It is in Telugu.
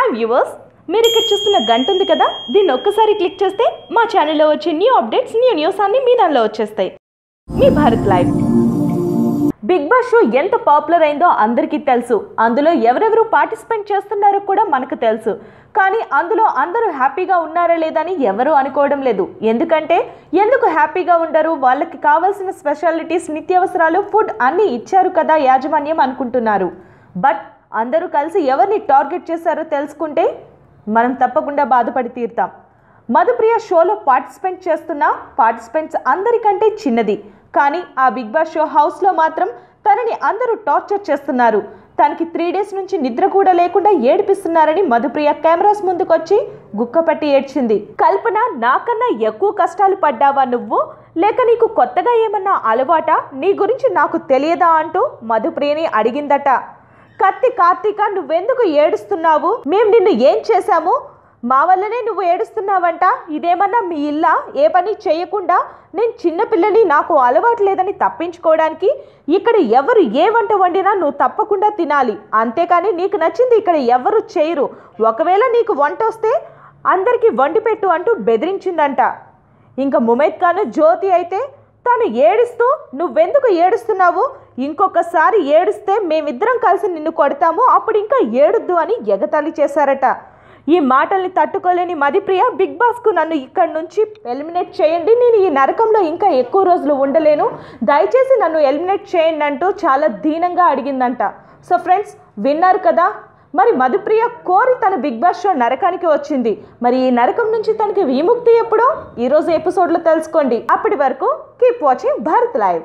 హాయ్ వ్యూవర్స్, మీరు ఇక్కడ చూస్తున్న గంట ఉంది కదా, దీన్ని ఒక్కసారి క్లిక్ చేస్తే మా ఛానల్లో వచ్చే న్యూ అప్డేట్స్, న్యూస్ అన్ని మీ దానిలో వచ్చేస్తాయి. మీ Bharat live. Bigg Boss show ఎంత పాపులర్ అయిందో అందరికీ తెలుసు. అందులో ఎవరెవరు పార్టిసిపేట్ చేస్తున్నారో కూడా మనకు తెలుసు. కానీ అందులో అందరూ హ్యాపీగా ఉన్నారా లేదని ఎవరు అనుకోవడం లేదు. ఎందుకు హ్యాపీగా ఉండరు? వాళ్ళకి కావాల్సిన స్పెషాలిటీస్, నిత్యావసరాలు, ఫుడ్ అన్నీ ఇచ్చారు కదా యాజమాన్యం అనుకుంటున్నారు. బట్ అందరూ కలిసి ఎవరిని టార్గెట్ చేశారో తెలుసుకుంటే మనం తప్పకుండా బాధపడి తీరుతాం. మధుప్రియ షోలో పార్టిసిపేట్ చేస్తున్న పార్టిసిపెంట్స్ అందరికంటే చిన్నది. కానీ ఆ బిగ్ బాస్ షో హౌస్లో మాత్రం తనని అందరూ టార్చర్ చేస్తున్నారు. తనకి 3 days నుంచి నిద్ర కూడా లేకుండా ఏడిపిస్తున్నారని మధుప్రియ కెమెరాస్ ముందుకొచ్చి గుక్కపట్టి ఏడ్చింది. కల్పన, నాకన్నా ఎక్కువ కష్టాలు పడ్డావా నువ్వు? లేక నీకు కొత్తగా ఏమన్నా అలవాటా? నీ గురించి నాకు తెలియదా అంటూ మధుప్రియని అడిగిందట. కత్తి కార్తీక, నువ్వెందుకు ఏడుస్తున్నావు? మేము నిన్ను ఏం చేశాము? మా వల్లనే నువ్వు ఏడుస్తున్నావంట. ఇదేమన్నా మీ ఇల్లా? ఏ పని చేయకుండా నేను చిన్నపిల్లని, నాకు అలవాటు లేదని తప్పించుకోవడానికి ఇక్కడ ఎవరు ఏ వంట వండినా నువ్వు తప్పకుండా తినాలి. అంతేకాని నీకు నచ్చింది ఇక్కడ ఎవరు చేయరు. ఒకవేళ నీకు వంట వస్తే అందరికీ వండి పెట్టు అంటూ బెదిరించిందంట. ఇంకా ముమైత్ ఖాన్, జ్యోతి అయితే తను ఏడుస్తూ, నువ్వెందుకు ఏడుస్తున్నావు? ఇంకొకసారి ఏడుస్తే మేమిద్దరం కలిసి నిన్ను కొడతాము, అప్పుడు ఇంకా ఏడుద్దు అని ఎగతాళి చేశారట. ఈ మాటల్ని తట్టుకోలేని మధుప్రియ, బిగ్ బాస్కు నన్ను ఇక్కడి నుంచి ఎలిమినేట్ చేయండి, నేను ఈ నరకంలో ఇంకా ఎక్కువ రోజులు ఉండలేను, దయచేసి నన్ను ఎలిమినేట్ చేయండి అంటూ చాలా దీనంగా అడిగిందంట. సో ఫ్రెండ్స్, విన్నారు కదా, మరి మధుప్రియ కోరి తన బిగ్ బాస్ షో నరకానికి వచ్చింది. మరి ఈ నరకం నుంచి తనకి విముక్తి ఎప్పుడో ఈరోజు ఎపిసోడ్లో తెలుసుకోండి. అప్పటి వరకు కీప్ వాచింగ్ భారత్ లైవ్.